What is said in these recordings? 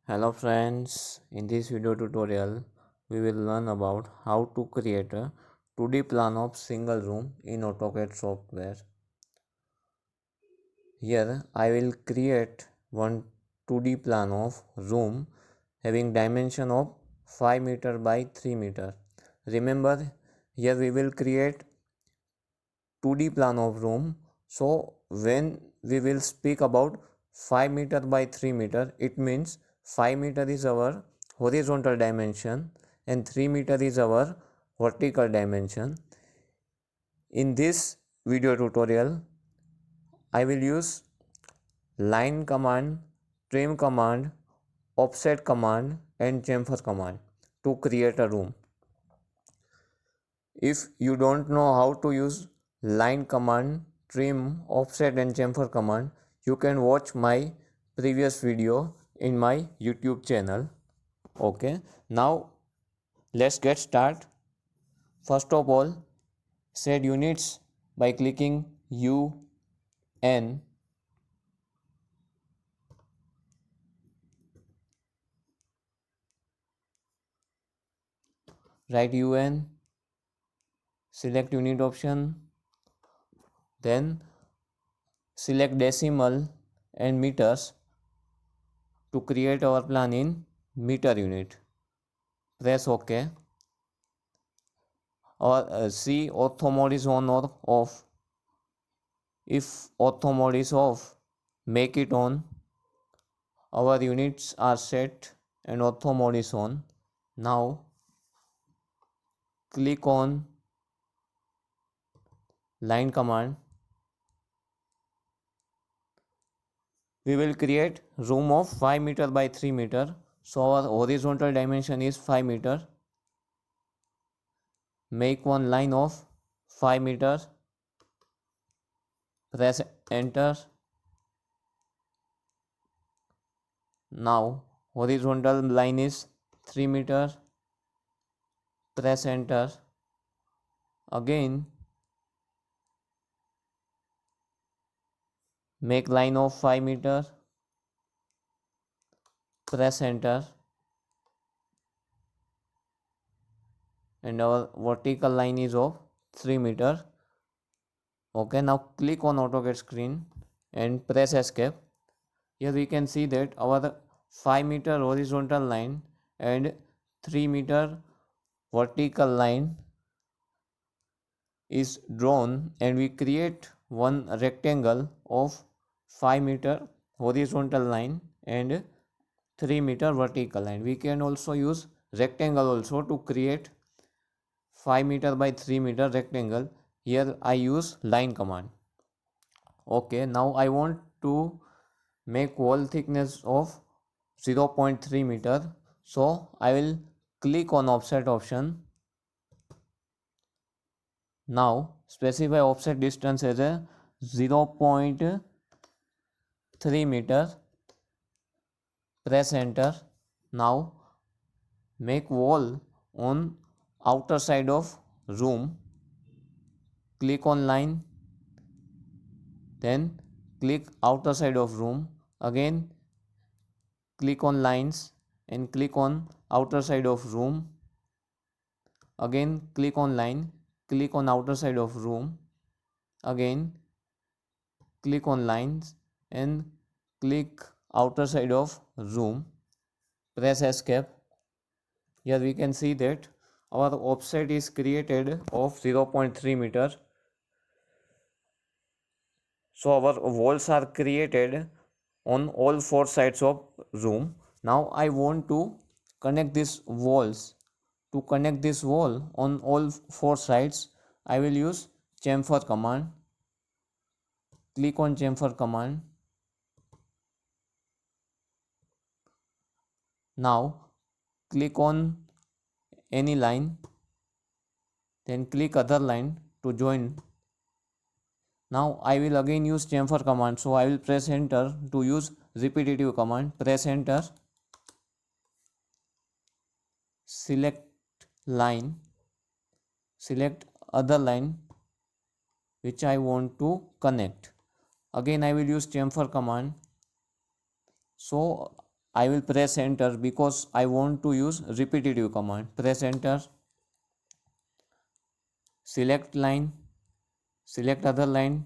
Hello friends, in this video tutorial we will learn about how to create a 2D plan of single room in AutoCAD software. Here I will create one 2D plan of room having dimension of 5 meter by 3 meter. Remember, here we will create 2D plan of room. So when we will speak about 5 meter by 3 meter, it means 5 meter is our horizontal dimension and 3 meter is our vertical dimension. In this video tutorial, I will use line command, trim command, offset command and chamfer command to create a room. If you don't know how to use line command, trim, offset and chamfer command, you can watch my previous video in my YouTube channel. Okay, now let's get start. First of all, set units by clicking U N. Write UN, select unit option, then select decimal and meters to create our plan in meter unit. Press OK. Or see ortho mode is on or off. If ortho mode is off, make it on. Our units are set and ortho mode is on. Now click on line command. We will create room of 5 meter by 3 meter. So our horizontal dimension is 5 meter. Make one line of 5 meter. Press enter. Now horizontal line is 3 meter. Press enter. Again make line of 5 meter. Press enter. And our vertical line is of 3 meter. Okay, now click on AutoCAD screen and press escape. Here we can see that our 5 meter horizontal line and 3 meter vertical line is drawn, and we create one rectangle of 5 meter horizontal line and 3 meter vertical line. We can also use rectangle also to create 5 meter by 3 meter rectangle. Here I use line command. Okay, now I want to make wall thickness of 0.3 meter. So I will click on offset option. Now specify offset distance as a 0.3 meter. Press enter. Now make wall on outer side of room. Click on line, then click outer side of room. Again click on lines and click on outer side of room. Again click on line, click on outer side of room. Again click on lines and click outer side of room. Press escape. Here we can see that our offset is created of 0.3 meter. So our walls are created on all four sides of room. Now I want to connect these walls. To connect this wall on all four sides, I will use chamfer command. Click on chamfer command. Now click on any line, then click other line to join. Now I will again use chamfer command, so I will press enter to use repetitive command. Press enter, select line, select other line which I want to connect. Again I will use chamfer command. So I will press enter because I want to use repetitive command. Press enter, select line, select other line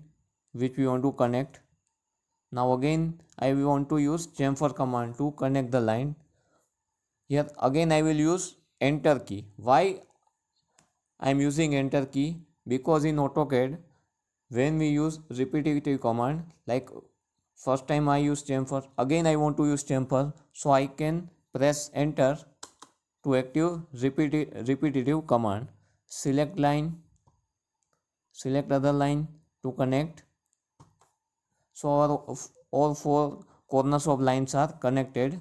which we want to connect. Now again I want to use chamfer command to connect the line. Here again I will use enter key. Why I am using enter key? Because in AutoCAD when we use repetitive command, like first time I use chamfer, again I want to use chamfer, so I can press enter to active repetitive command. Select line, select other line to connect. So our all four corners of lines are connected.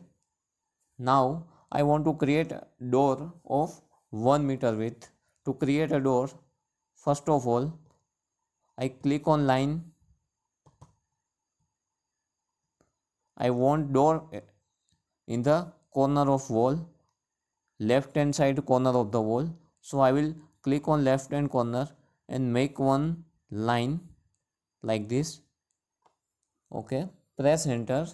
Now I want to create a door of 1 meter width. To create a door, first of all I click on line. I want door in the corner of wall, left hand side corner of the wall. So I will click on left hand corner and make one line like this. Okay, press enter.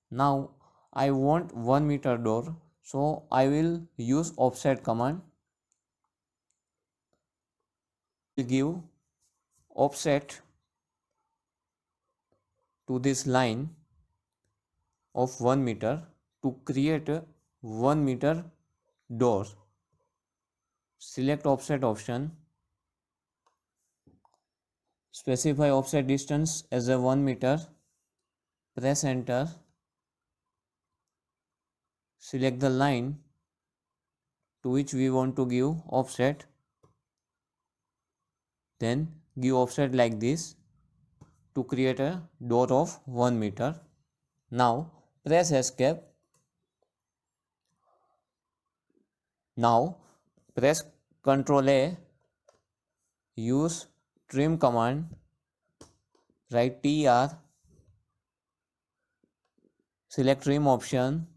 Now I want 1 meter door, so I will use offset command. Give offset to this line of 1 meter to create a 1 meter door. Select offset option, specify offset distance as a 1 meter, press enter, select the line to which we want to give offset, then give offset like this to create a door of 1 meter. Now press escape. Now press Ctrl A, use trim command, write TR, select trim option,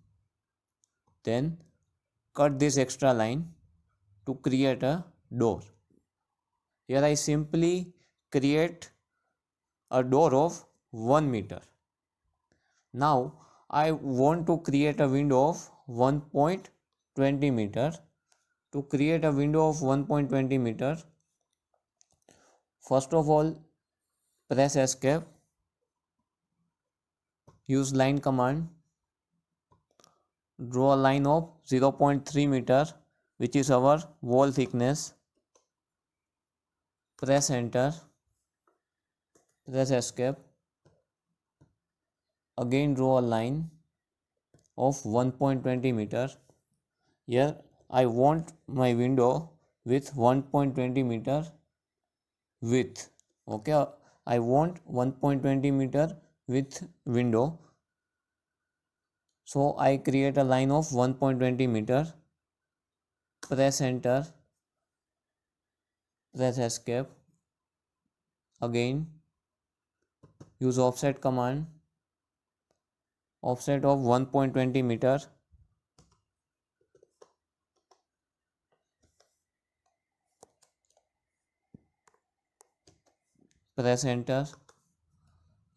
then cut this extra line to create a door. Here I simply create a door of 1 meter. Now I want to create a window of 1.20 meter. To create a window of 1.20 meter, first of all press escape, use line command, draw a line of 0.3 meter which is our wall thickness, press enter, press escape, again draw a line of 1.20 meter. Here I want my window with 1.20 meter width. Okay, I want 1.20 meter width window, so I create a line of 1.20 meter, press enter, press escape, again use offset command, offset of 1.20 meter, press enter.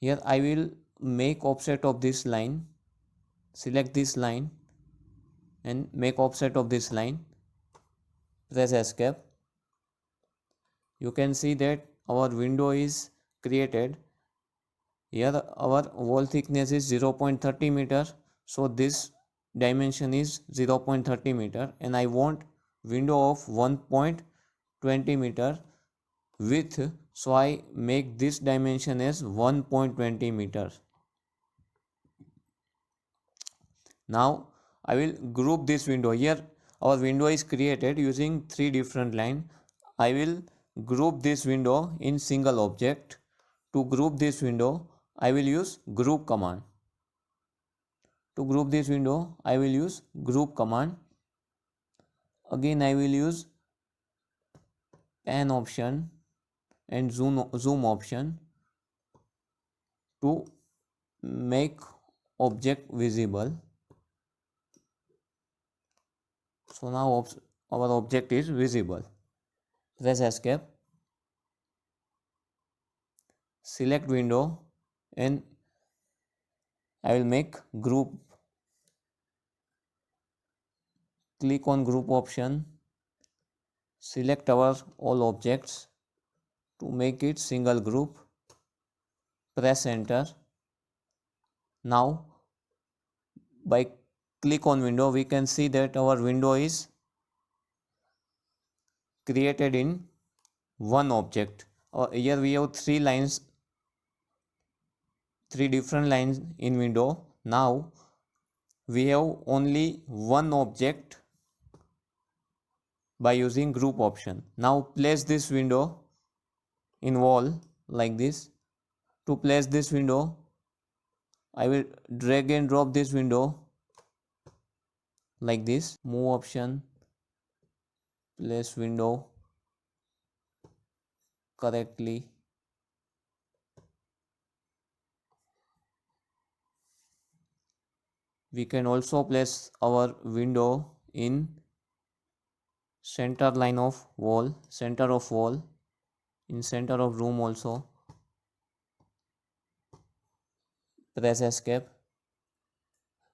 Here I will make offset of this line, select this line and make offset of this line, press escape. You can see that our window is created. Here our wall thickness is 0.30 meter, so this dimension is 0.30 meter and I want window of 1.20 meter width, so I make this dimension as 1.20 meter. Now I will group this window. Here our window is created using three different lines. I will group this window in single object. To group this window I will use group command. To group this window I will use group command. Again I will use pan option and zoom option to make object visible. So now our object is visible. Press escape, select window and I will make group click on group option, select our all objects to make it single group, press enter. Now by click on window, we can see that our window is created in one object. Here we have three different lines in window. Now we have only one object by using group option. Now place this window in wall like this. To place this window, I will drag and drop this window like this. Move option, place window correctly. We can also place our window in center line of wall, center of wall, in center of room also. Press escape.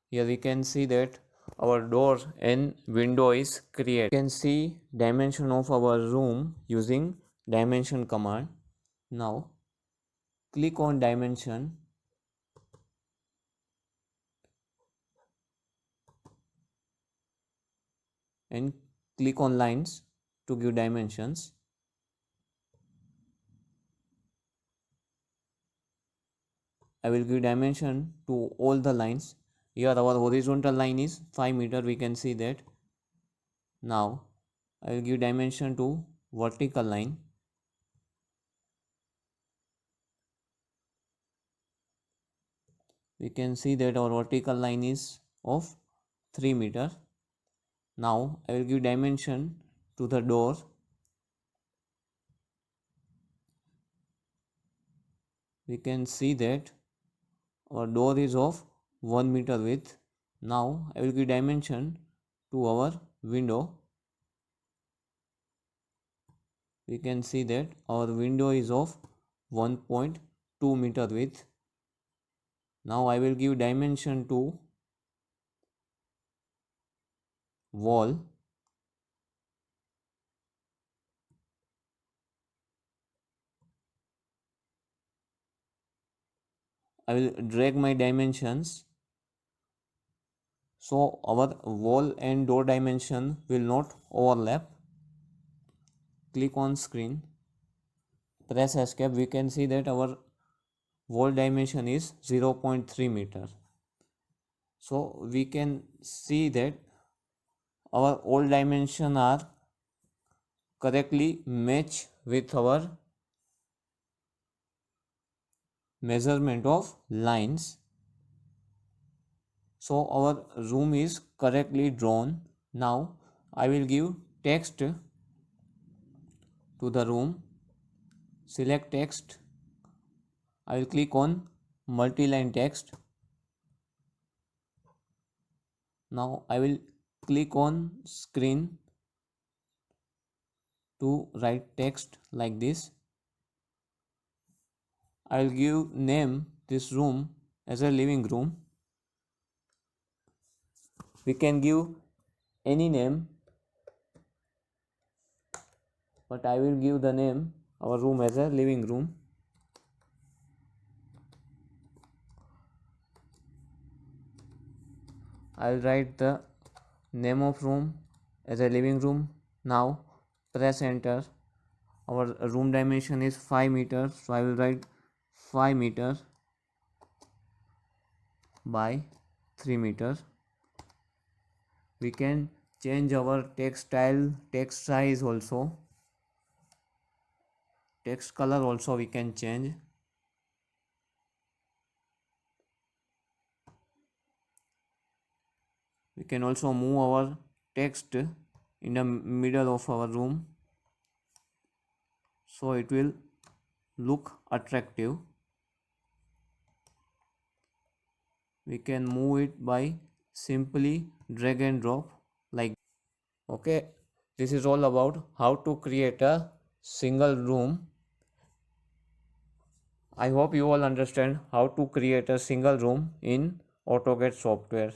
Here we can see that our door and window is created. We can see dimension of our room using dimension command. Now click on dimension and click on lines to give dimensions. I will give dimension to all the lines. Here our horizontal line is 5 meter, we can see that. Now I will give dimension to vertical line. We can see that our vertical line is of 3 meter. Now I will give dimension to the door. We can see that our door is of 1 meter width. Now I will give dimension to our window. We can see that our window is of 1.2 meter width. Now I will give dimension to wall. I will drag my dimensions so our wall and door dimension will not overlap. Click on screen, press escape. We can see that our wall dimension is 0.3 meter. So we can see that our all dimension are correctly match with our measurement of lines. So our room is correctly drawn. Now I will give text to the room. Select text. I will click on multi-line text. Now I will click on screen to write text like this. I will give name this room as a living room. We can give any name, but I will give the name our room as a living room. I will write the name of room as a living room. Now press enter. Our room dimension is 5 meters, so I will write 5 meters by 3 meters. We can change our text style, text size also, text color also we can change. We can also move our text in the middle of our room so it will look attractive. We can move it by simply drag and drop like. Okay, this is all about how to create a single room. I hope you all understand how to create a single room in AutoCAD software.